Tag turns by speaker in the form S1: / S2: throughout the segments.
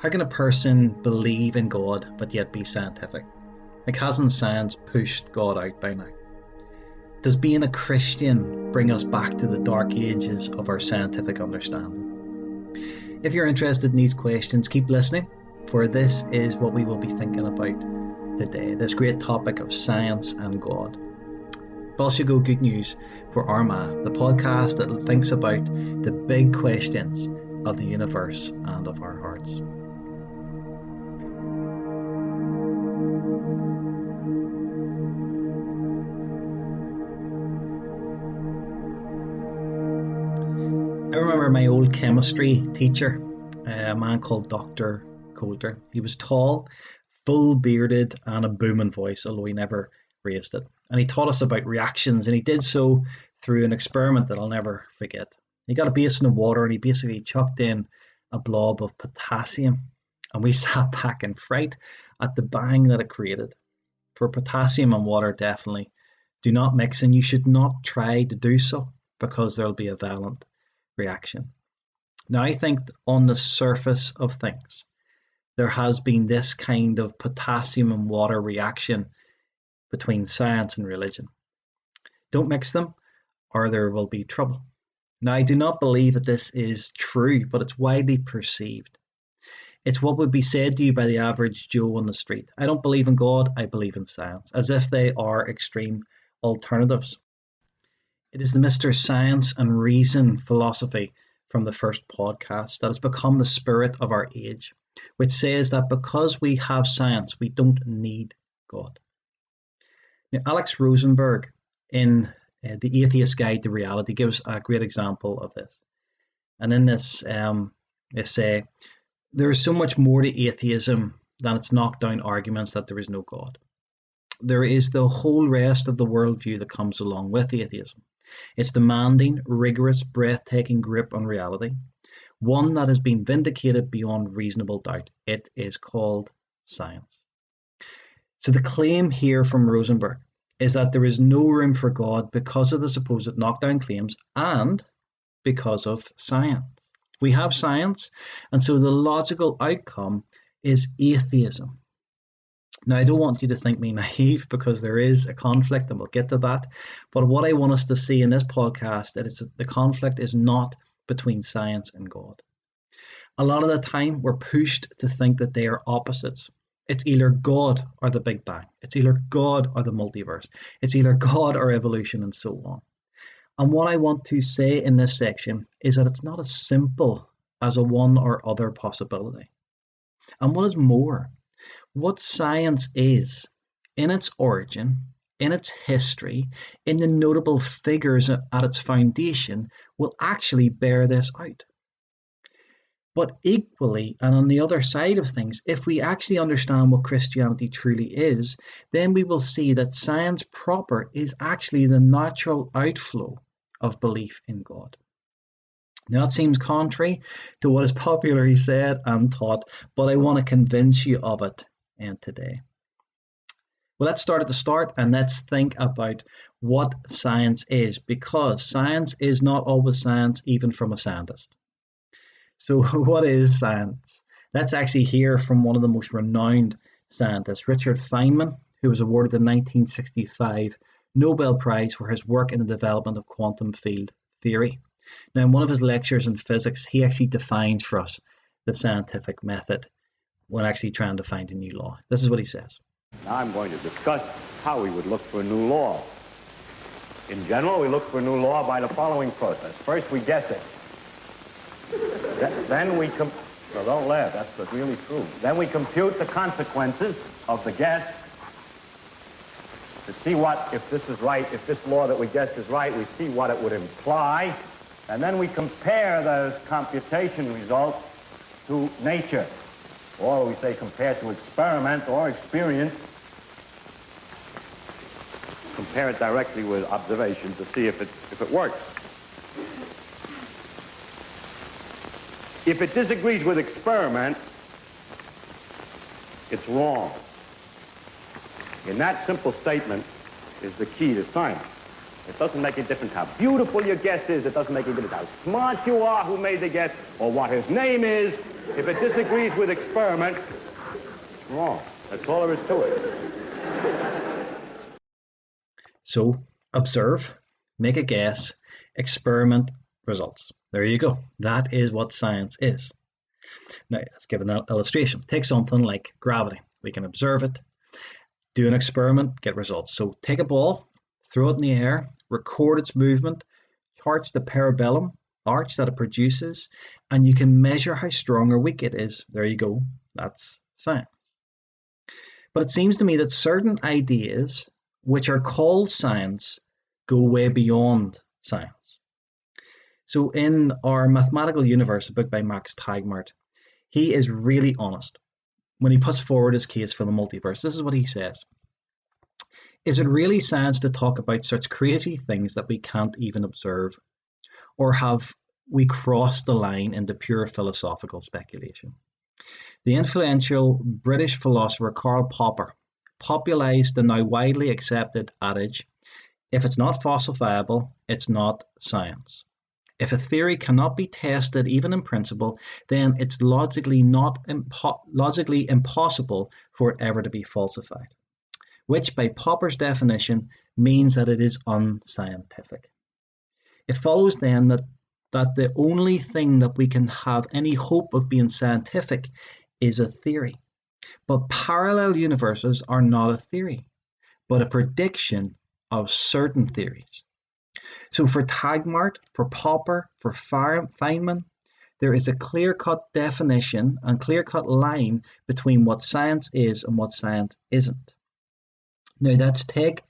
S1: How can a person believe in God but yet be scientific? Like, hasn't science pushed God out by now? Does being a Christian bring us back to the dark ages of our scientific understanding? If you're interested in these questions, keep listening, for this is what we will be thinking about today, this great topic of science and God. Failte go good news for Armagh, the podcast that thinks about the big questions of the universe and of our hearts. I remember my old chemistry teacher, a man called Dr. Coulter. He was tall, full bearded, and a booming voice, although he never raised it. And he taught us about reactions, and he did so through an experiment that I'll never forget. He got a basin of water and he basically chucked in a blob of potassium, and we sat back in fright at the bang that it created. For potassium and water definitely do not mix, and you should not try to do so because there'll be a violent reaction. Now, I think on the surface of things, there has been this kind of potassium and water reaction between science and religion. Don't mix them or there will be trouble. Now, I do not believe that this is true, but it's widely perceived. It's what would be said to you by the average Joe on the street. I don't believe in God, I believe in science, as if they are extreme alternatives. It is the Mr. Science and Reason philosophy from the first podcast that has become the spirit of our age, which says that because we have science, we don't need God. Now, Alex Rosenberg, in The Atheist Guide to Reality, gives a great example of this. And in this essay, there is so much more to atheism than its knockdown arguments that there is no God. There is the whole rest of the worldview that comes along with atheism. Its demanding, rigorous, breathtaking grip on reality, one that has been vindicated beyond reasonable doubt. It is called science. So the claim here from Rosenberg is that there is no room for God because of the supposed knockdown claims and because of science. We have science, and so the logical outcome is atheism. Now, I don't want you to think me naive because there is a conflict, and we'll get to that. But what I want us to see in this podcast is that the conflict is not between science and God. A lot of the time, we're pushed to think that they are opposites. It's either God or the Big Bang. It's either God or the multiverse. It's either God or evolution, and so on. And what I want to say in this section is that it's not as simple as a one or other possibility. And what is more, what science is, in its origin, in its history, in the notable figures at its foundation, will actually bear this out. But equally, and on the other side of things, if we actually understand what Christianity truly is, then we will see that science proper is actually the natural outflow of belief in God. Now, it seems contrary to what is popularly said and taught, but I want to convince you of it today. Well, let's start at the start and let's think about what science is, because science is not always science, even from a scientist. So what is science? Let's actually hear from one of the most renowned scientists, Richard Feynman, who was awarded the 1965 Nobel Prize for his work in the development of quantum field theory. Now, in one of his lectures in physics, he actually defines for us the scientific method when actually trying to find a new law. This is what he says.
S2: Now I'm going to discuss how we would look for a new law. In general, we look for a new law by the following process. First, we guess it. Then we no, don't laugh, that's really true. Then we compute the consequences of the guess to see what, if this is right, if this law that we guessed is right, we see what it would imply, and then we compare those computation results to nature, or we say compare to experiment or experience. Compare it directly with observation to see if it works. If it disagrees with experiment, it's wrong. In that simple statement is the key to science. It doesn't make a difference how beautiful your guess is. It doesn't make a difference how smart you are, who made the guess, or what his name is. If it disagrees with experiment, it's wrong. That's all there is to it.
S1: So observe, make a guess, experiment, results. There you go. That is what science is. Now, let's give an illustration. Take something like gravity. We can observe it, do an experiment, get results. So take a ball, throw it in the air, record its movement, chart the parabellum arch that it produces, and you can measure how strong or weak it is. There you go. That's science. But it seems to me that certain ideas, which are called science, go way beyond science. So in Our Mathematical Universe, a book by Max Tegmark, he is really honest when he puts forward his case for the multiverse. This is what he says. Is it really science to talk about such crazy things that we can't even observe? Or have we crossed the line into pure philosophical speculation? The influential British philosopher Karl Popper popularized the now widely accepted adage, if it's not falsifiable, it's not science. If a theory cannot be tested even in principle, then it's logically impossible for it ever to be falsified, which by Popper's definition means that it is unscientific. It follows then that the only thing that we can have any hope of being scientific is a theory. But parallel universes are not a theory, but a prediction of certain theories. So for Tegmark, for Popper, for Feynman, there is a clear-cut definition and clear-cut line between what science is and what science isn't. Now let's take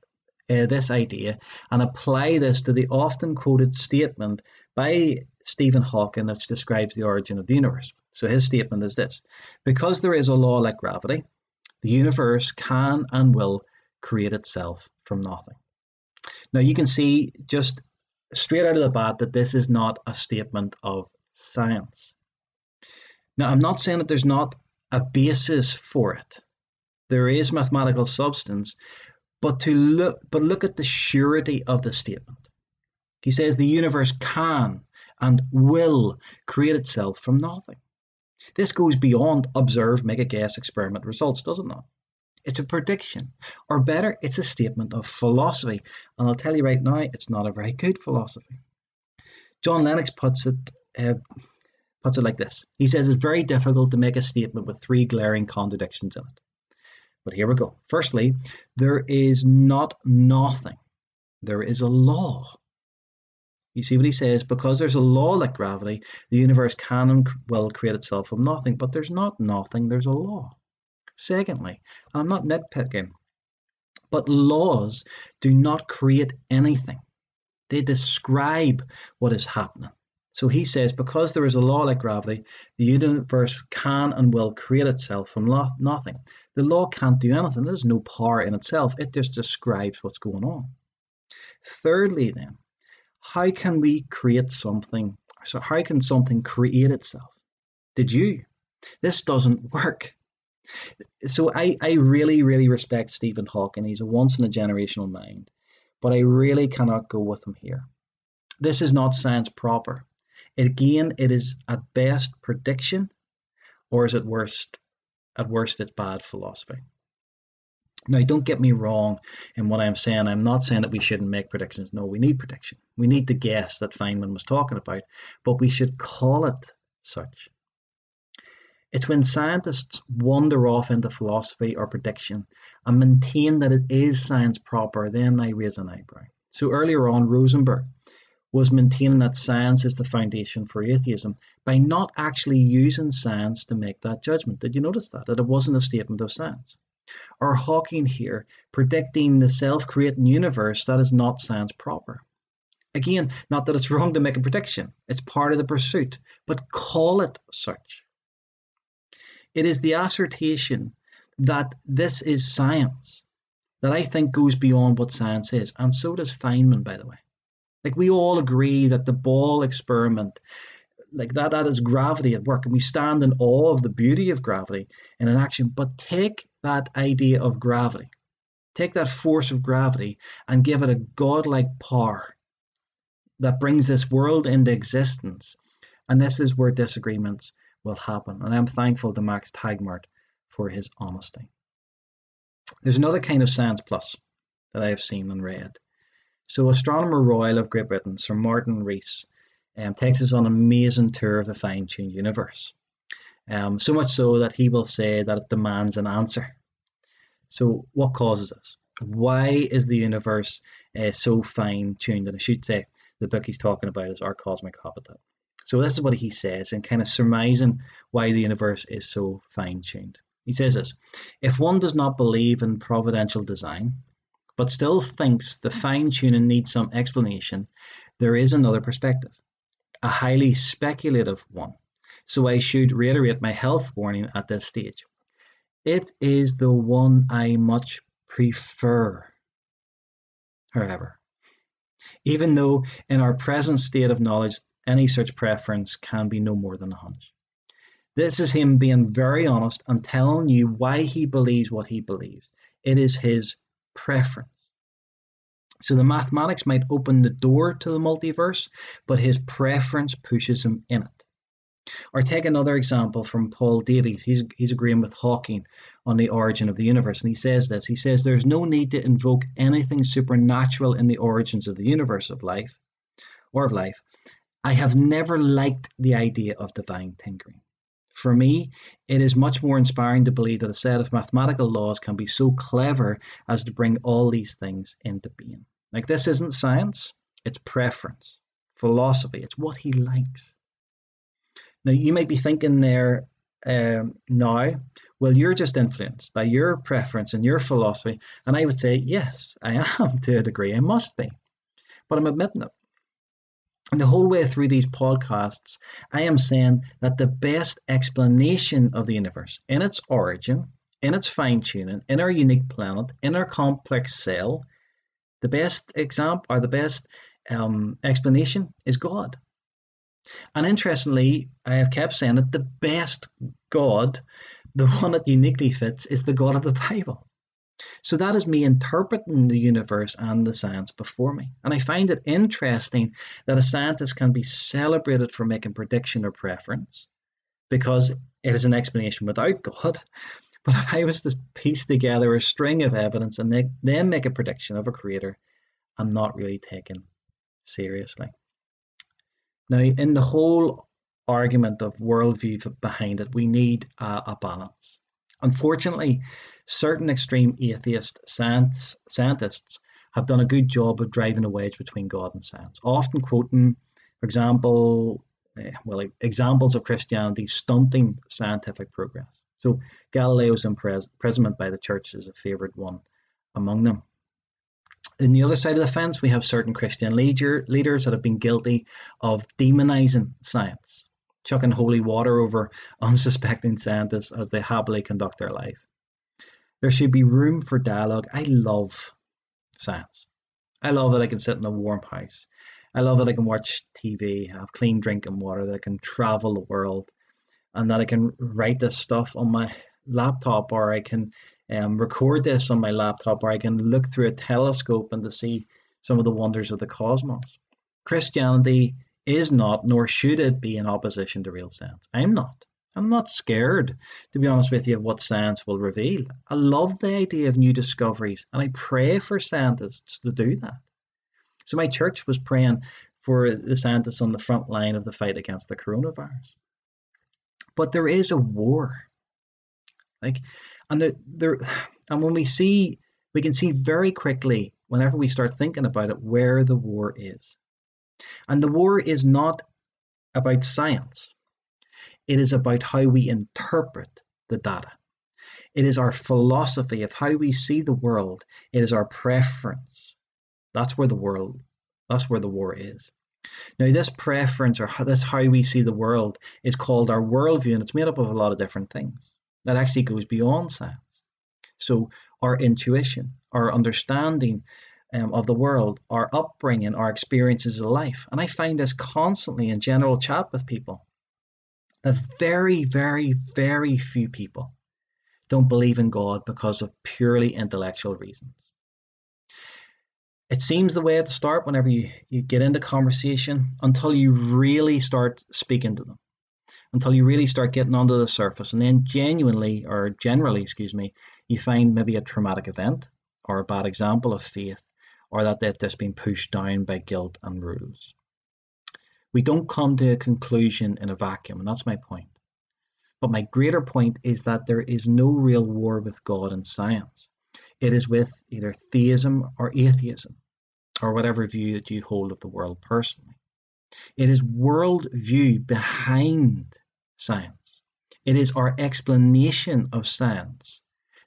S1: this idea and apply this to the often quoted statement by Stephen Hawking which describes the origin of the universe. So his statement is this: because there is a law like gravity, the universe can and will create itself from nothing. Now you can see just straight out of the bat that this is not a statement of science. Now I'm not saying that there's not a basis for it. There is mathematical substance, but look at the surety of the statement. He says the universe can and will create itself from nothing. This goes beyond observe, make a guess, experiment, results, does it not? It's a prediction, or better, it's a statement of philosophy. And I'll tell you right now, it's not a very good philosophy. John Lennox puts it like this. He says it's very difficult to make a statement with three glaring contradictions in it. But here we go. Firstly, there is not nothing. There is a law. You see what he says? Because there's a law like gravity, the universe can and will create itself from nothing. But there's not nothing, there's a law. Secondly, and I'm not nitpicking, but laws do not create anything. They describe what is happening. So he says, because there is a law like gravity, the universe can and will create itself from nothing. The law can't do anything. There's no power in itself. It just describes what's going on. Thirdly, then, how can we create something? So how can something create itself? Did you? This doesn't work. So I really, really respect Stephen Hawking. He's a once in a generational mind, but I really cannot go with him here. This is not science proper. Again, it is at best prediction, or is at worst it's bad philosophy. Now, don't get me wrong in what I'm saying. I'm not saying that we shouldn't make predictions. No, we need prediction. We need the guess that Feynman was talking about, but we should call it such. It's when scientists wander off into philosophy or prediction and maintain that it is science proper, then I raise an eyebrow. So earlier on, Rosenberg was maintaining that science is the foundation for atheism by not actually using science to make that judgment. Did you notice that? That it wasn't a statement of science. Or Hawking here predicting the self-creating universe that is not science proper. Again, not that it's wrong to make a prediction. It's part of the pursuit, but call it such. It is the assertion that this is science that I think goes beyond what science is. And so does Feynman, by the way. Like, we all agree that the ball experiment, like that is gravity at work. And we stand in awe of the beauty of gravity in an action. But take that idea of gravity Take that force of gravity and give it a godlike power that brings this world into existence. And this is where disagreements will happen. And I'm thankful to Max Tegmark for his honesty. There's another kind of science plus that I have seen and read. So, Astronomer Royal of Great Britain, Sir Martin Rees, takes us on an amazing tour of the fine-tuned universe. So much so that he will say that it demands an answer. So, what causes this? Why is the universe so fine-tuned? And I should say, the book he's talking about is Our Cosmic Habitat. So, this is what he says, and kind of surmising why the universe is so fine-tuned. He says this: if one does not believe in providential design, but still thinks the fine-tuning needs some explanation, there is another perspective, a highly speculative one. So I should reiterate my health warning at this stage. It is the one I much prefer, however, even though in our present state of knowledge, any such preference can be no more than a hunch. This is him being very honest and telling you why he believes what he believes. It is his preference. So the mathematics might open the door to the multiverse, but his preference pushes him in it. Or take another example from Paul Davies. He's agreeing with Hawking on the origin of the universe, and he says this. He says there's no need to invoke anything supernatural in the origins of the universe of life. I have never liked the idea of divine tinkering. For me, it is much more inspiring to believe that a set of mathematical laws can be so clever as to bring all these things into being. Like, this isn't science, it's preference, philosophy, it's what he likes. Now, you might be thinking there now, well, you're just influenced by your preference and your philosophy. And I would say, yes, I am to a degree, I must be, but I'm admitting it. And the whole way through these podcasts, I am saying that the best explanation of the universe in its origin, in its fine-tuning, in our unique planet, in our complex cell, the best example or the best explanation is God. And interestingly, I have kept saying that the best God, the one that uniquely fits, is the God of the Bible. So that is me interpreting the universe and the science before me. And I find it interesting that a scientist can be celebrated for making prediction or preference because it is an explanation without God. But if I was to piece together a string of evidence and then make a prediction of a creator, I'm not really taken seriously. Now, in the whole argument of worldview behind it, we need a balance. Unfortunately, certain extreme atheist scientists have done a good job of driving a wedge between God and science, often quoting, for example, examples of Christianity stunting scientific progress. So Galileo's imprisonment by the church is a favourite one among them. On the other side of the fence, we have certain Christian leaders that have been guilty of demonizing science, chucking holy water over unsuspecting scientists as they happily conduct their life. There should be room for dialogue. I love science. I love that I can sit in a warm house. I love that I can watch TV, have clean drinking water, that I can travel the world, and that I can write this stuff on my laptop, or I can record this on my laptop, or I can look through a telescope and to see some of the wonders of the cosmos. Christianity is not, nor should it be, in opposition to real science. I'm not scared, to be honest with you, of what science will reveal. I love the idea of new discoveries, and I pray for scientists to do that. So my church was praying for the scientists on the front line of the fight against the coronavirus. But there is a war. And when we can see very quickly, whenever we start thinking about it, where the war is. And the war is not about science. It is about how we interpret the data. It is our philosophy of how we see the world. It is our preference. That's where the war is. Now, this preference, or this how we see the world, is called our worldview, and it's made up of a lot of different things. That actually goes beyond science. So our intuition, our understanding of the world, our upbringing, our experiences of life. And I find this constantly in general chat with people, that very, very, very few people don't believe in God because of purely intellectual reasons. It seems the way to start whenever you get into conversation until you really start speaking to them, until you really start getting onto the surface. And then genuinely, or generally, excuse me, you find maybe a traumatic event or a bad example of faith, or that they've just been pushed down by guilt and rules. We don't come to a conclusion in a vacuum, and that's my point. But my greater point is that there is no real war with God and science. It is with either theism or atheism, or whatever view that you hold of the world personally. It is worldview behind science. It is our explanation of science.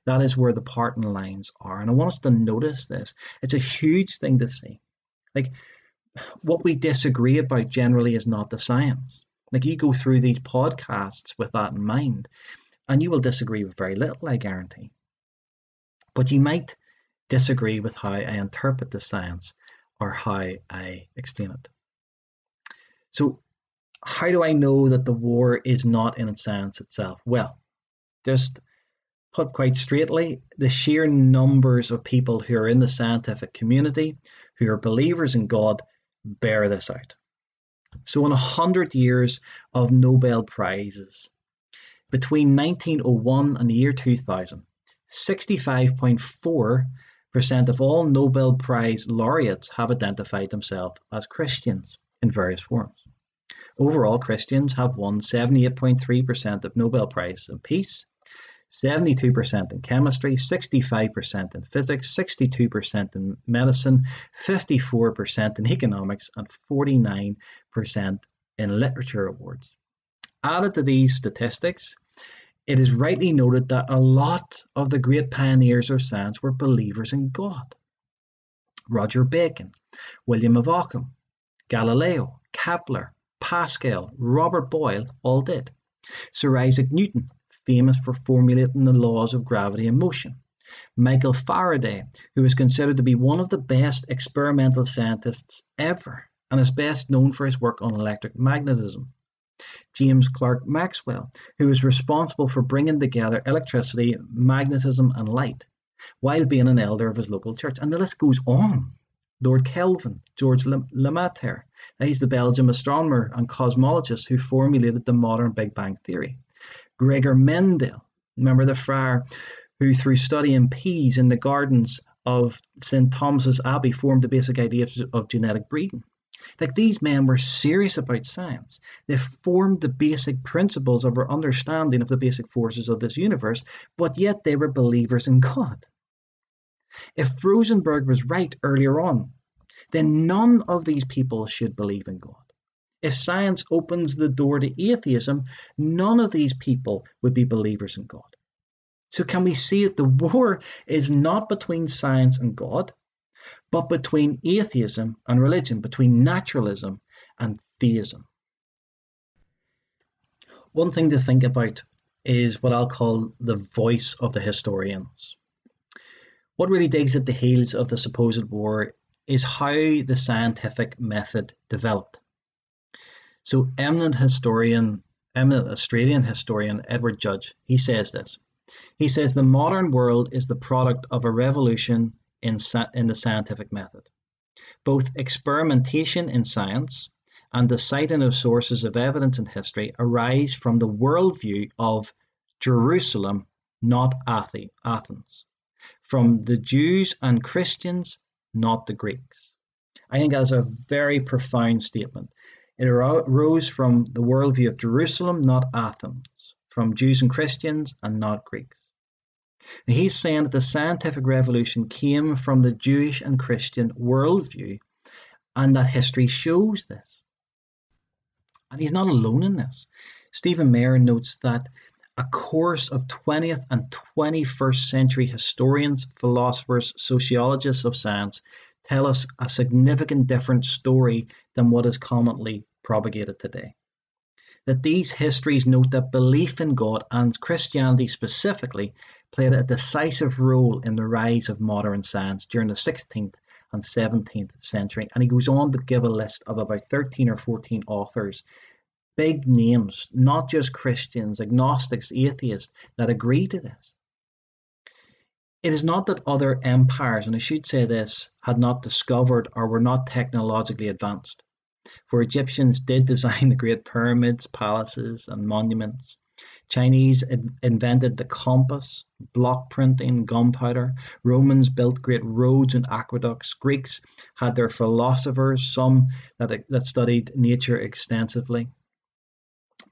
S1: That is where the parting lines are. And I want us to notice this. It's a huge thing to see. Like, what we disagree about generally is not the science. Like, you go through these podcasts with that in mind, and you will disagree with very little, I guarantee. But you might disagree with how I interpret the science or how I explain it. So, how do I know that the war is not in science itself? Well, just put quite straightly, the sheer numbers of people who are in the scientific community, who are believers in God, bear this out. So in 100 years of Nobel Prizes, between 1901 and the year 2000, 65.4% of all Nobel Prize laureates have identified themselves as Christians in various forms. Overall, Christians have won 78.3% of Nobel Prizes in peace, 72% in chemistry, 65% in physics, 62% in medicine, 54% in economics, and 49% in literature awards. Added to these statistics, it is rightly noted that a lot of the great pioneers of science were believers in God. Roger Bacon, William of Ockham, Galileo, Kepler, Pascal, Robert Boyle all did. Sir Isaac Newton, famous for formulating the laws of gravity and motion. Michael Faraday, who is considered to be one of the best experimental scientists ever, and is best known for his work on electric magnetism. James Clerk Maxwell, who is responsible for bringing together electricity, magnetism, and light, while being an elder of his local church. And the list goes on. Lord Kelvin, George Lemaitre, he's the Belgian astronomer and cosmologist who formulated the modern Big Bang theory. Gregor Mendel, remember the friar who, through studying peas in the gardens of St. Thomas's Abbey, formed the basic idea of genetic breeding. Like, these men were serious about science. They formed the basic principles of our understanding of the basic forces of this universe, but yet they were believers in God. If Rosenberg was right earlier on, then none of these people should believe in God. If science opens the door to atheism, none of these people would be believers in God. So can we see that the war is not between science and God, but between atheism and religion, between naturalism and theism? One thing to think about is what I'll call the voice of the historians. What really digs at the heels of the supposed war is how the scientific method developed. So eminent Australian historian Edward Judge, he says this. He says the modern world is the product of a revolution in the scientific method. Both experimentation in science and the citing of sources of evidence in history arise from the worldview of Jerusalem, not Athens, from the Jews and Christians, not the Greeks. I think that's a very profound statement. It arose from the worldview of Jerusalem, not Athens, from Jews and Christians and not Greeks. And he's saying that the scientific revolution came from the Jewish and Christian worldview, and that history shows this. And he's not alone in this. Stephen Mayer notes that a course of 20th and 21st century historians, philosophers, sociologists of science tell us a significant different story than what is commonly propagated today. That these histories note that belief in God, and Christianity specifically, played a decisive role in the rise of modern science during the 16th and 17th century. And he goes on to give a list of about 13 or 14 authors, big names, not just Christians, agnostics, atheists, that agree to this. It is not that other empires, and I should say this, had not discovered or were not technologically advanced. For Egyptians did design the great pyramids, palaces, and monuments. Chinese invented the compass, block printing, gunpowder. Romans built great roads and aqueducts. Greeks had their philosophers, some that studied nature extensively.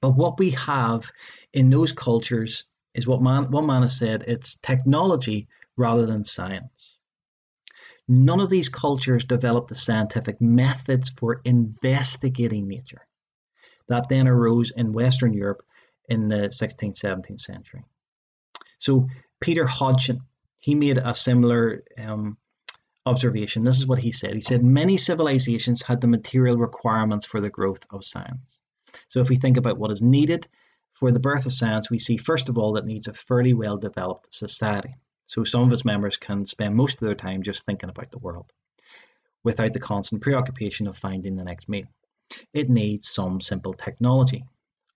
S1: But what we have in those cultures is what one man has said, it's technology rather than science. None of these cultures developed the scientific methods for investigating nature that then arose in Western Europe in the 16th, 17th century. So Peter Hodgson, he made a similar observation. This is what he said. He said, many civilizations had the material requirements for the growth of science. So if we think about what is needed for the birth of science, we see, first of all, that needs a fairly well-developed society. So some of its members can spend most of their time just thinking about the world without the constant preoccupation of finding the next meal. It needs some simple technology,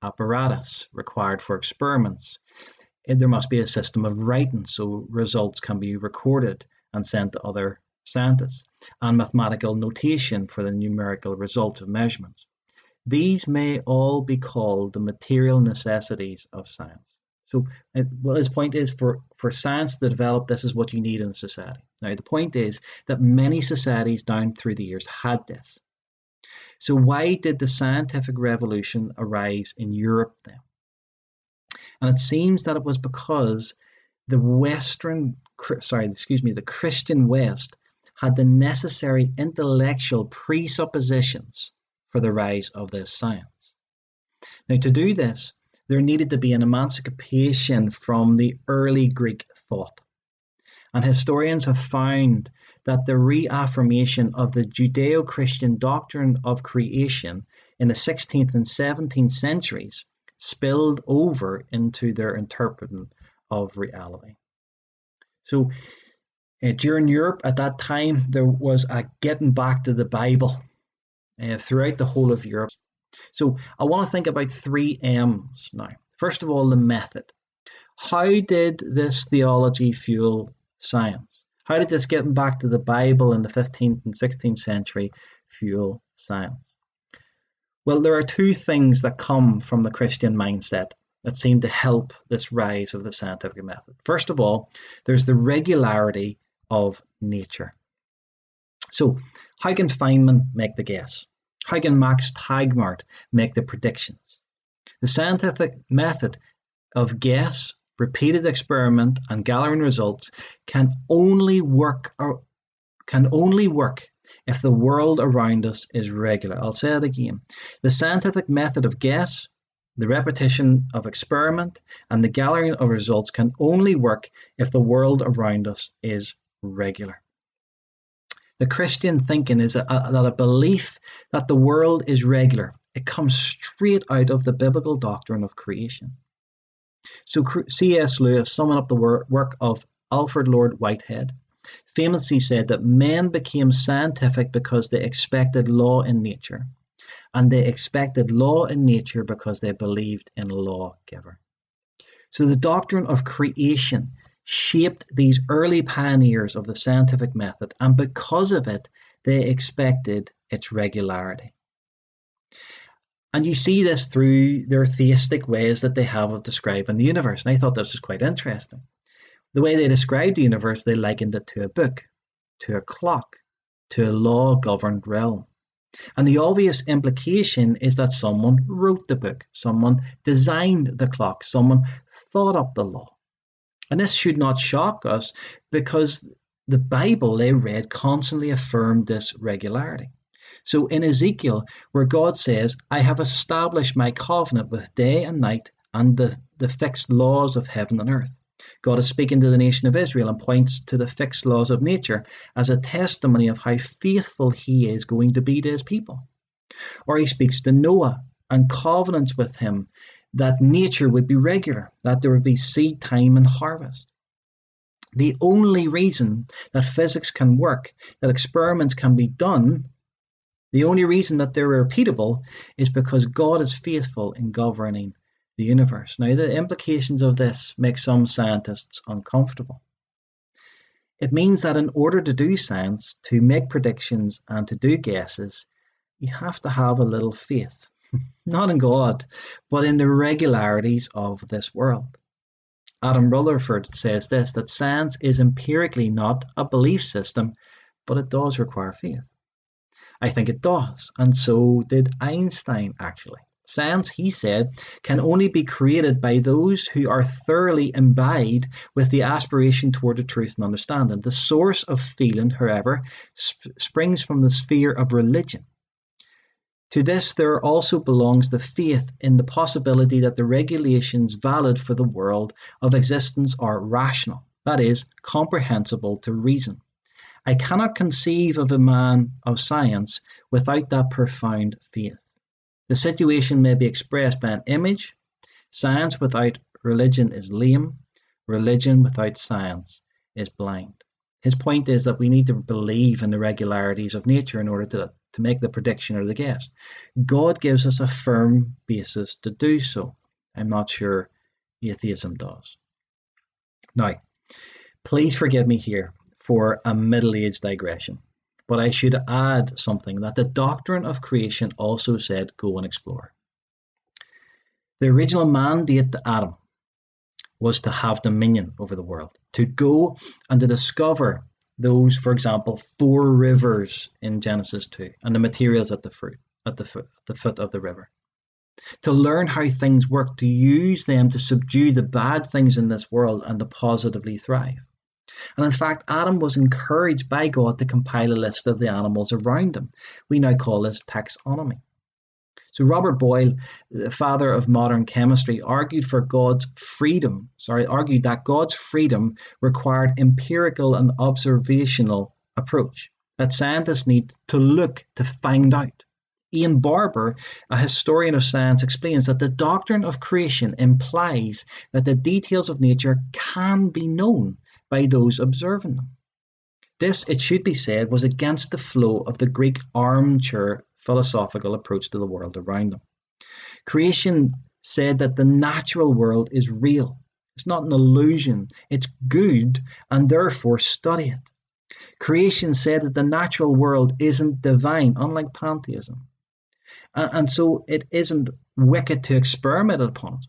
S1: apparatus required for experiments. There must be a system of writing so results can be recorded and sent to other scientists, and mathematical notation for the numerical results of measurements. These may all be called the material necessities of science. So well, his point is for science to develop, this is what you need in a society. Now, the point is that many societies down through the years had this. So why did the scientific revolution arise in Europe then? And it seems that it was because the Christian West had the necessary intellectual presuppositions for the rise of this science. Now, to do this, there needed to be an emancipation from the early Greek thought. And historians have found that the reaffirmation of the Judeo-Christian doctrine of creation in the 16th and 17th centuries spilled over into their interpreting of reality. So during Europe at that time, there was a getting back to the Bible throughout the whole of Europe. So I want to think about 3 M's now. First of all, the method. How did this theology fuel science? How did this getting back to the Bible in the 15th and 16th century fuel science? Well, there are 2 things that come from the Christian mindset that seem to help this rise of the scientific method. First of all, there's the regularity of nature. So, how can Feynman make the guess? How can Max Tegmark make the predictions? The scientific method of guess, repeated experiment, and gathering results can only work if the world around us is regular. I'll say it again. The scientific method of guess, the repetition of experiment, and the gathering of results can only work if the world around us is regular. The Christian thinking is that a belief that the world is regular. It comes straight out of the biblical doctrine of creation. So C.S. Lewis, summing up the work of Alfred Lord Whitehead, famously said that men became scientific because they expected law in nature, and they expected law in nature because they believed in a lawgiver. So the doctrine of creation shaped these early pioneers of the scientific method, and because of it, they expected its regularity. And you see this through their theistic ways that they have of describing the universe. And I thought this was quite interesting. The way they described the universe, they likened it to a book, to a clock, to a law-governed realm. And the obvious implication is that someone wrote the book, someone designed the clock, someone thought up the law. And this should not shock us because the Bible they read constantly affirmed this regularity. So in Ezekiel, where God says, I have established my covenant with day and night and the fixed laws of heaven and earth. God is speaking to the nation of Israel and points to the fixed laws of nature as a testimony of how faithful he is going to be to his people. Or he speaks to Noah and covenants with him that nature would be regular, that there would be seed time and harvest. The only reason that physics can work, that experiments can be done, the only reason that they're repeatable is because God is faithful in governing the universe. Now, the implications of this make some scientists uncomfortable. It means that in order to do science, to make predictions and to do guesses, you have to have a little faith, not in God, but in the regularities of this world. Adam Rutherford says this, that science is empirically not a belief system, but it does require faith. I think it does, and so did Einstein actually. Science, he said, can only be created by those who are thoroughly imbibed with the aspiration toward the truth and understanding. The source of feeling, however, springs from the sphere of religion. To this there also belongs the faith in the possibility that the regulations valid for the world of existence are rational, that is, comprehensible to reason. I cannot conceive of a man of science without that profound faith. The situation may be expressed by an image. Science without religion is lame. Religion without science is blind. His point is that we need to believe in the regularities of nature in order to make the prediction or the guess. God gives us a firm basis to do so. I'm not sure atheism does. Now, please forgive me here for a middle-aged digression, but I should add something that the doctrine of creation also said go and explore. The original mandate to Adam was to have dominion over the world, to go and to discover those, for example, 4 rivers in Genesis 2 and the materials at the foot of the river. To learn how things work, to use them to subdue the bad things in this world and to positively thrive. And in fact, Adam was encouraged by God to compile a list of the animals around him. We now call this taxonomy. So Robert Boyle, the father of modern chemistry, argued that God's freedom required empirical and observational approach, that scientists need to look to find out. Ian Barber, a historian of science, explains that the doctrine of creation implies that the details of nature can be known by those observing them. This, it should be said, was against the flow of the Greek armchair philosophical approach to the world around them. Creation said that the natural world is real. It's not an illusion. It's good, and therefore study it. Creation said that the natural world isn't divine, unlike pantheism. And so it isn't wicked to experiment upon it.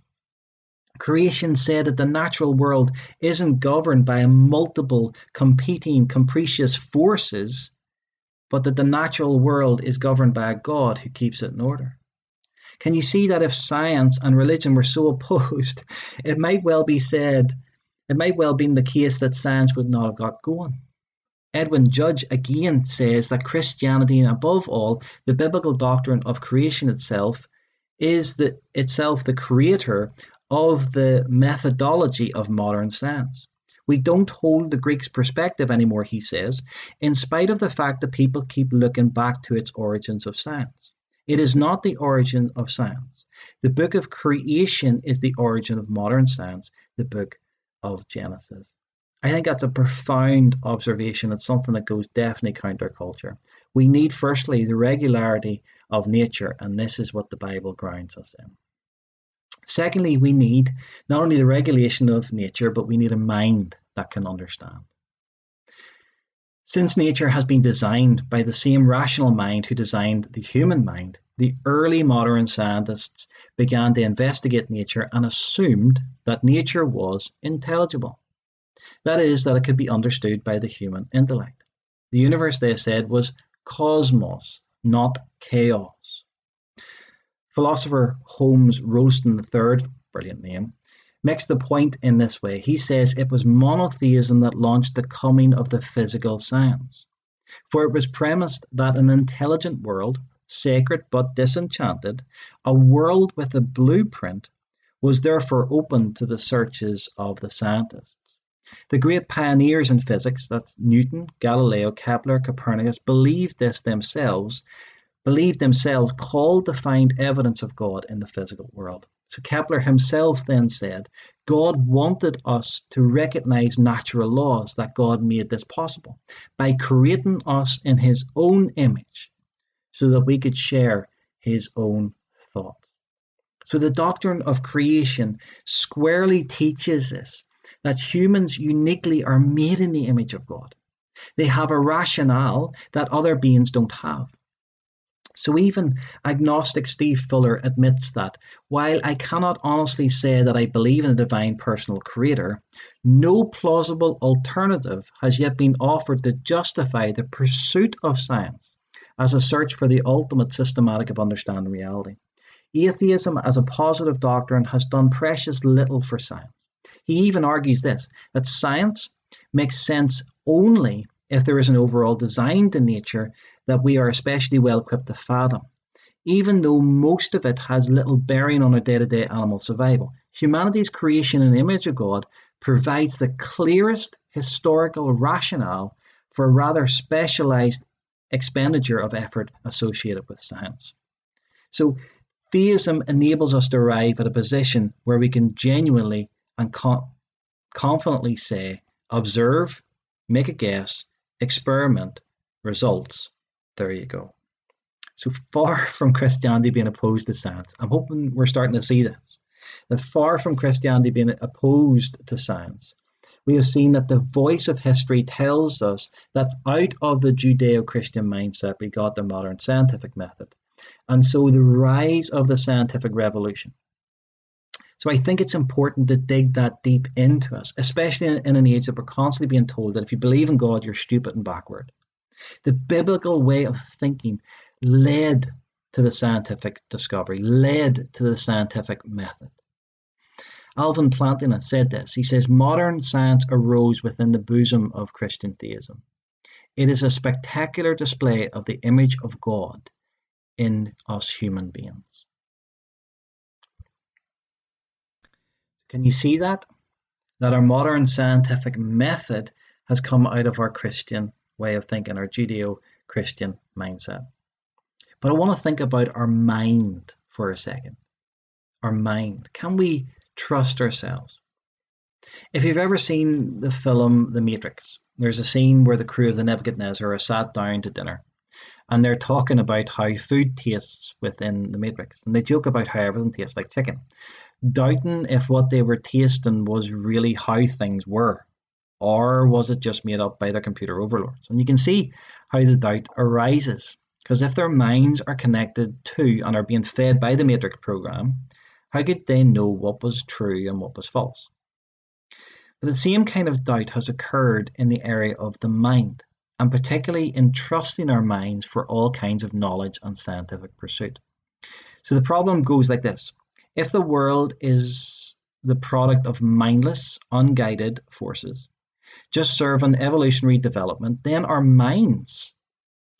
S1: Creation said that the natural world isn't governed by multiple competing capricious forces, but that the natural world is governed by a God who keeps it in order. Can you see that if science and religion were so opposed, it might well be the case that science would not have got going. Edwin Judge again says that Christianity, and above all, the biblical doctrine of creation itself, is itself the creator of the methodology of modern science. We don't hold the Greeks' perspective anymore, he says, in spite of the fact that people keep looking back to its origins of science. It is not the origin of science. The book of creation is the origin of modern science, the book of Genesis. I think that's a profound observation. It's something that goes definitely counterculture. We need, firstly, the regularity of nature, and this is what the Bible grounds us in. Secondly, we need not only the regulation of nature, but we need a mind that can understand. Since nature has been designed by the same rational mind who designed the human mind, the early modern scientists began to investigate nature and assumed that nature was intelligible. That is, that it could be understood by the human intellect. The universe, they said, was cosmos, not chaos. Philosopher Holmes Royston III, brilliant name, makes the point in this way. He says it was monotheism that launched the coming of the physical science. For it was premised that an intelligent world, sacred but disenchanted, a world with a blueprint, was therefore open to the searches of the scientists. The great pioneers in physics, that's Newton, Galileo, Kepler, Copernicus, believed themselves called to find evidence of God in the physical world. So Kepler himself then said, God wanted us to recognize natural laws, that God made this possible by creating us in his own image so that we could share his own thoughts. So the doctrine of creation squarely teaches us that humans uniquely are made in the image of God. They have a rationale that other beings don't have. So even agnostic Steve Fuller admits that while I cannot honestly say that I believe in a divine personal creator, no plausible alternative has yet been offered to justify the pursuit of science as a search for the ultimate systematic of understanding reality. Atheism as a positive doctrine has done precious little for science. He even argues this, that science makes sense only if there is an overall design to nature that we are especially well equipped to fathom. Even though most of it has little bearing on our day-to-day animal survival, humanity's creation in the image of God provides the clearest historical rationale for a rather specialized expenditure of effort associated with science. So theism enables us to arrive at a position where we can genuinely and confidently say, observe, make a guess, experiment, results. There you go. So far from Christianity being opposed to science, I'm hoping we're starting to see this. That far from Christianity being opposed to science, we have seen that the voice of history tells us that out of the Judeo-Christian mindset, we got the modern scientific method. And so the rise of the scientific revolution. So I think it's important to dig that deep into us, especially in an age that we're constantly being told that if you believe in God, you're stupid and backward. The biblical way of thinking led to the scientific discovery, led to the scientific method. Alvin Plantinga said this. He says, modern science arose within the bosom of Christian theism. It is a spectacular display of the image of God in us human beings. Can you see that? That our modern scientific method has come out of our Christian way of thinking, our Judeo-Christian mindset. But I want to think about our mind for a second. Our mind. Can we trust ourselves? If you've ever seen the film The Matrix, there's a scene where the crew of the Nebuchadnezzar are sat down to dinner. And they're talking about how food tastes within the Matrix. And they joke about how everything tastes like chicken, doubting if what they were tasting was really how things were, or was it just made up by their computer overlords? And you can see how the doubt arises, because if their minds are connected to and are being fed by the Matrix program, how could they know what was true and what was false? But the same kind of doubt has occurred in the area of the mind, and particularly in trusting our minds for all kinds of knowledge and scientific pursuit. So the problem goes like this. If the world is the product of mindless, unguided forces, just serving evolutionary development, then our minds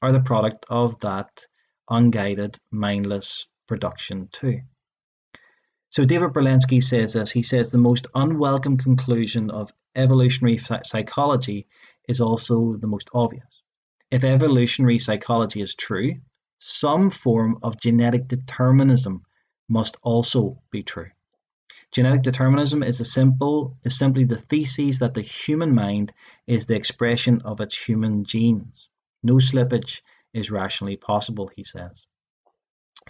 S1: are the product of that unguided, mindless production too. So David Berlinski says this. He says the most unwelcome conclusion of evolutionary psychology is also the most obvious. If evolutionary psychology is true, some form of genetic determinism must also be true. Genetic determinism is simply the thesis that the human mind is the expression of its human genes. No slippage is rationally possible, he says.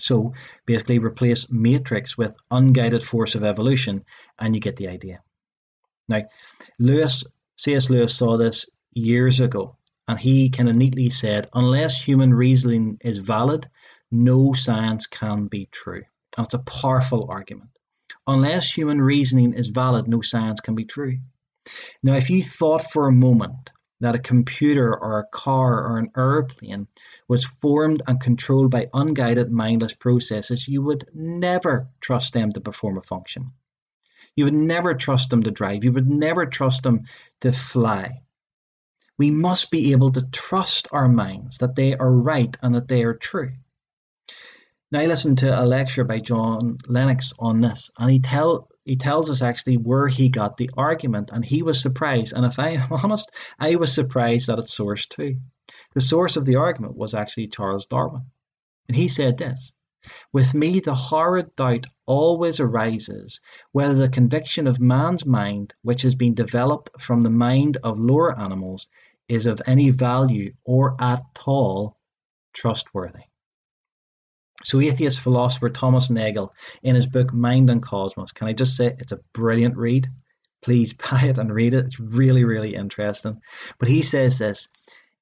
S1: So basically replace matrix with unguided force of evolution and you get the idea. Now, C.S. Lewis saw this years ago, and he kind of neatly said, unless human reasoning is valid, no science can be true. And it's a powerful argument. Unless human reasoning is valid, no science can be true. Now, if you thought for a moment that a computer or a car or an airplane was formed and controlled by unguided, mindless processes, you would never trust them to perform a function. You would never trust them to drive. You would never trust them to fly. We must be able to trust our minds that they are right and that they are true. Now I listened to a lecture by John Lennox on this, and he tells us actually where he got the argument, and he was surprised. And if I am honest, I was surprised at its source too. The source of the argument was actually Charles Darwin. And he said this, with me the horrid doubt always arises whether the conviction of man's mind, which has been developed from the mind of lower animals, is of any value or at all trustworthy. So atheist philosopher Thomas Nagel, in his book Mind and Cosmos, can I just say it's a brilliant read? Please buy it and read it. It's really, really interesting. But he says this: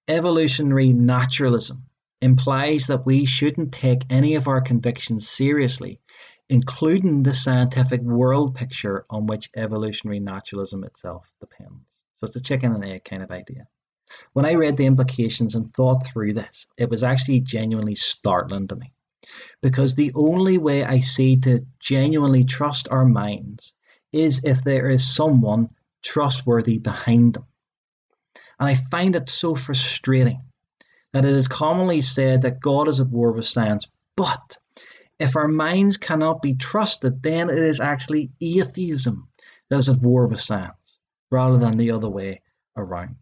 S1: evolutionary naturalism implies that we shouldn't take any of our convictions seriously, including the scientific world picture on which evolutionary naturalism itself depends. So it's a chicken and egg kind of idea. When I read the implications and thought through this, it was actually genuinely startling to me, because the only way I see to genuinely trust our minds is if there is someone trustworthy behind them. And I find it so frustrating that it is commonly said that God is at war with science, but if our minds cannot be trusted, then it is actually atheism that is at war with science, rather than the other way around.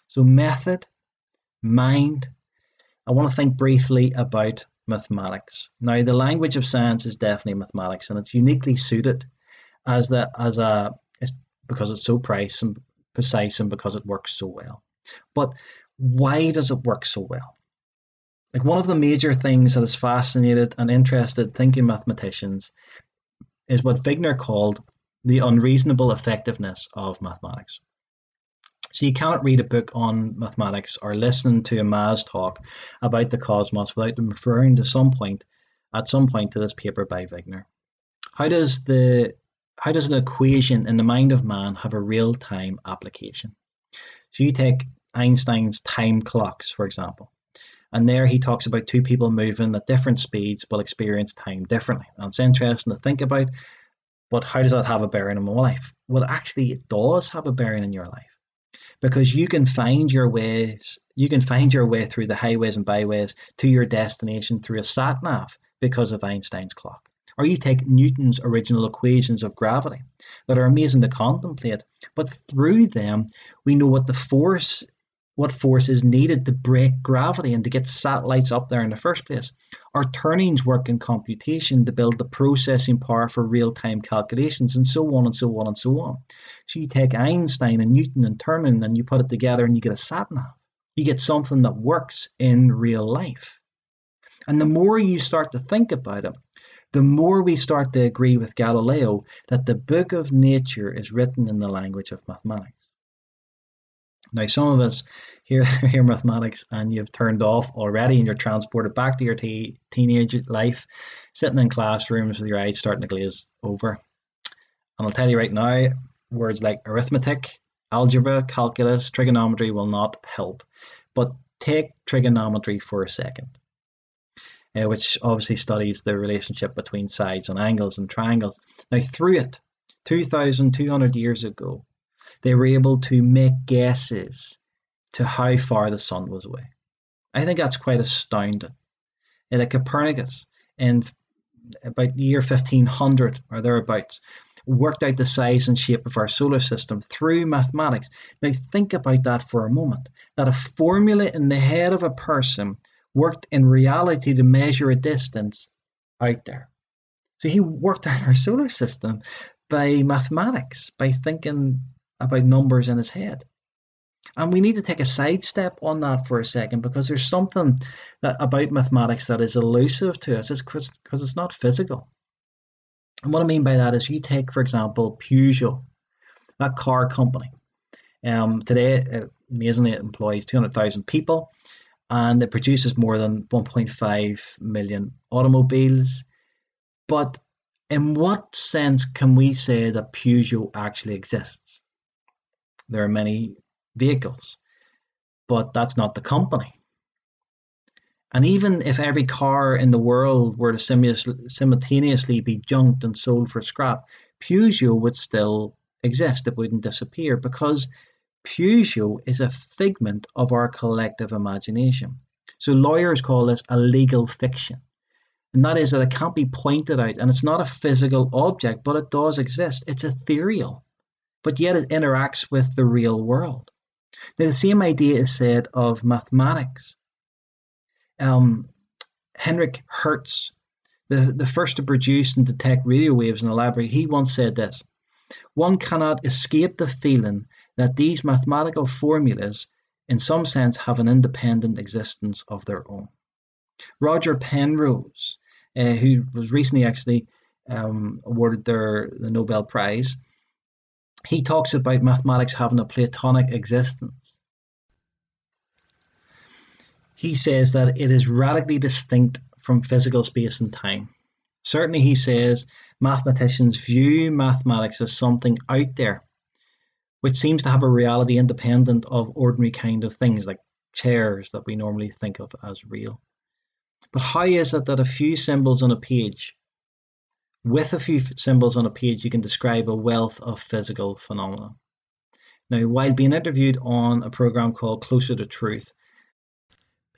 S1: So, method, mind. I want to think briefly about mathematics. Now, the language of science is definitely mathematics, and it's uniquely suited it's because it's so precise and because it works so well. But why does it work so well? Like, one of the major things that has fascinated and interested thinking mathematicians is what Wigner called the unreasonable effectiveness of mathematics. So you cannot read a book on mathematics or listen to a Maz talk about the cosmos without them referring to at some point to this paper by Wigner. How does an equation in the mind of man have a real-time application? So you take Einstein's time clocks, for example, and there he talks about two people moving at different speeds will experience time differently. And it's interesting to think about, but how does that have a bearing in my life? Well, actually, it does have a bearing in your life, because you can find your way through the highways and byways to your destination through a sat nav because of Einstein's clock. Or you take Newton's original equations of gravity that are amazing to contemplate, but through them we know what force is needed to break gravity and to get satellites up there in the first place. Our turnings work in computation to build the processing power for real-time calculations, and so on and so on and so on. So you take Einstein and Newton and turning and you put it together and you get a sat nav. You get something that works in real life. And the more you start to think about it, the more we start to agree with Galileo that the book of nature is written in the language of mathematics. Now, some of us hear mathematics and you've turned off already and you're transported back to your teenage life, sitting in classrooms with your eyes starting to glaze over. And I'll tell you right now, words like arithmetic, algebra, calculus, trigonometry will not help. But take trigonometry for a second, which obviously studies the relationship between sides and angles and triangles. Now, through it, 2,200 years ago, they were able to make guesses to how far the sun was away. I think that's quite astounding. Like Copernicus, in about the year 1500 or thereabouts, worked out the size and shape of our solar system through mathematics. Now think about that for a moment, that a formula in the head of a person worked in reality to measure a distance out there. So he worked out our solar system by mathematics, by thinking about numbers in his head. And we need to take a sidestep on that for a second, because there's something about mathematics that is elusive to us. It's because it's not physical. And what I mean by that is, you take, for example, Peugeot, that car company. Today, amazingly, it employs 200,000 people, and it produces more than 1.5 million automobiles. But in what sense can we say that Peugeot actually exists? There are many vehicles, but that's not the company. And even if every car in the world were to simultaneously be junked and sold for scrap, Peugeot would still exist. It wouldn't disappear, because Peugeot is a figment of our collective imagination. So lawyers call this a legal fiction. And that is that it can't be pointed out, and it's not a physical object, but it does exist. It's ethereal, but yet it interacts with the real world. Now, the same idea is said of mathematics. Henrik Hertz, the first to produce and detect radio waves in a library, he once said this: one cannot escape the feeling that these mathematical formulas, in some sense, have an independent existence of their own. Roger Penrose, who was recently actually awarded the Nobel Prize, He talks about mathematics having a Platonic existence. He says that it is radically distinct from physical space and time. Certainly, he says, mathematicians view mathematics as something out there, which seems to have a reality independent of ordinary kind of things like chairs that we normally think of as real. But how is it that with a few symbols on a page, you can describe a wealth of physical phenomena? Now, while being interviewed on a program called Closer to Truth,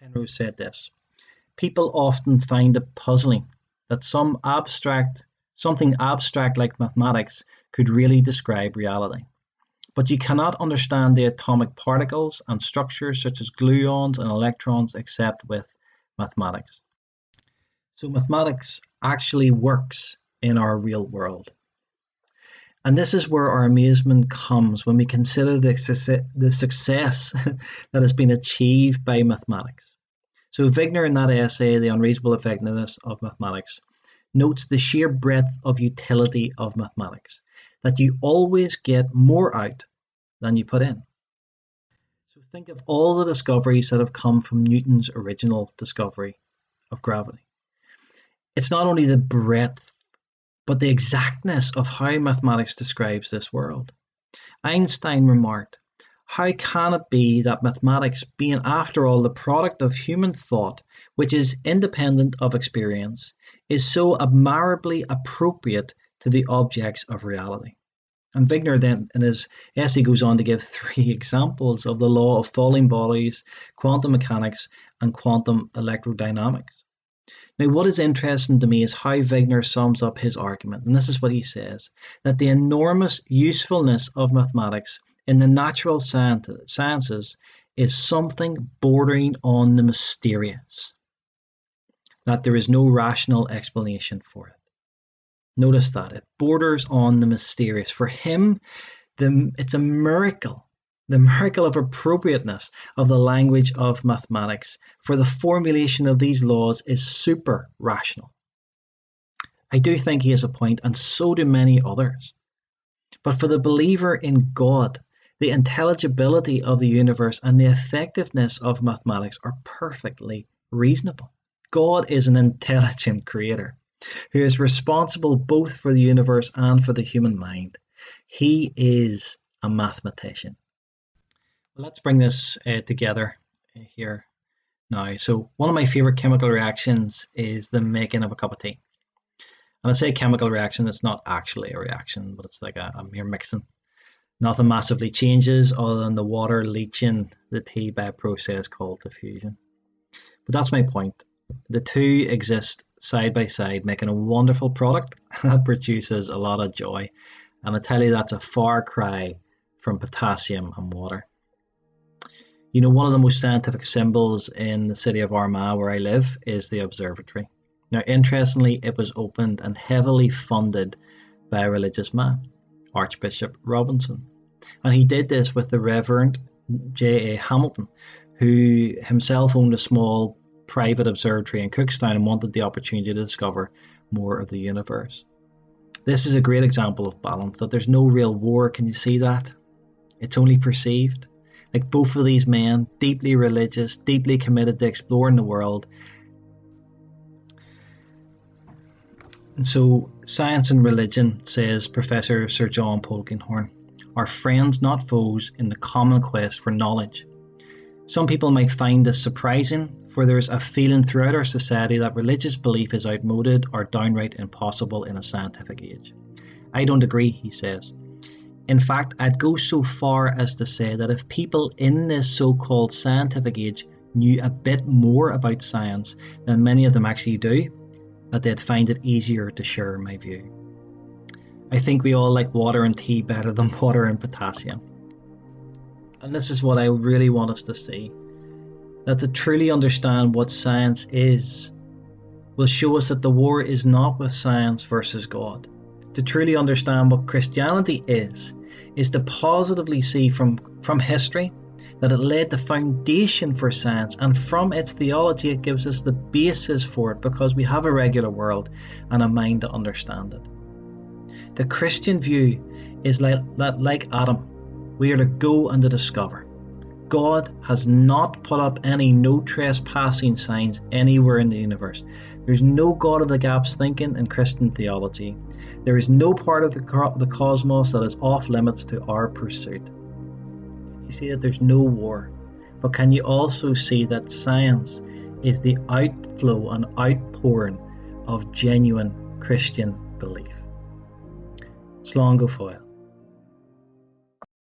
S1: Penrose said this: people often find it puzzling that something abstract like mathematics could really describe reality. But you cannot understand the atomic particles and structures such as gluons and electrons except with mathematics. So mathematics actually works in our real world. And this is where our amazement comes when we consider the success that has been achieved by mathematics. So Wigner, in that essay, The Unreasonable Effectiveness of Mathematics, notes the sheer breadth of utility of mathematics, that you always get more out than you put in. So think of all the discoveries that have come from Newton's original discovery of gravity. It's not only the breadth, but the exactness of how mathematics describes this world. Einstein remarked, "How can it be that mathematics, being after all the product of human thought, which is independent of experience, is so admirably appropriate to the objects of reality?" And Wigner then in his essay goes on to give 3 examples of the law of falling bodies, quantum mechanics, and quantum electrodynamics. Now, what is interesting to me is how Wigner sums up his argument, and this is what he says, that the enormous usefulness of mathematics in the natural sciences is something bordering on the mysterious, that there is no rational explanation for it. Notice that it borders on the mysterious. For him, it's a miracle, the miracle of appropriateness of the language of mathematics. For the formulation of these laws is super rational. I do think he has a point, and so do many others. But for the believer in God, the intelligibility of the universe and the effectiveness of mathematics are perfectly reasonable. God is an intelligent creator who is responsible both for the universe and for the human mind. He is a mathematician. Well, let's bring this together here now. So one of my favorite chemical reactions is the making of a cup of tea. And I say chemical reaction, it's not actually a reaction, but it's like a mere mixing. Nothing massively changes other than the water leaching the tea by a process called diffusion. But that's my point. The two exist side by side, making a wonderful product that produces a lot of joy. And I tell you, that's a far cry from potassium and water. You know, one of the most scientific symbols in the city of Armagh, where I live, is the observatory. Now, interestingly, it was opened and heavily funded by a religious man, Archbishop Robinson. And he did this with the Reverend J.A. Hamilton, who himself owned a small private observatory in Cookstown and wanted the opportunity to discover more of the universe. This is a great example of balance, that there's no real war. Can you see that? It's only perceived. Like both of these men, deeply religious, deeply committed to exploring the world. And so, science and religion, says Professor Sir John Polkinghorne, are friends, not foes, in the common quest for knowledge. Some people might find this surprising, for there is a feeling throughout our society that religious belief is outmoded or downright impossible in a scientific age. I don't agree, he says. In fact, I'd go so far as to say that if people in this so-called scientific age knew a bit more about science than many of them actually do, that they'd find it easier to share my view. I think we all like water and tea better than water and potassium. And this is what I really want us to see, that to truly understand what science is will show us that the war is not with science versus God. To truly understand what Christianity is to positively see from history that it laid the foundation for science, and from its theology it gives us the basis for it because we have a regular world and a mind to understand it. The Christian view is like Adam. We are to go and to discover. God has not put up any no trespassing signs anywhere in the universe. There's no God of the gaps thinking in Christian theology. There is no part of the cosmos that is off limits to our pursuit. You see that there's no war, but can you also see that science is the outflow and outpouring of genuine Christian belief? Slán go Failte.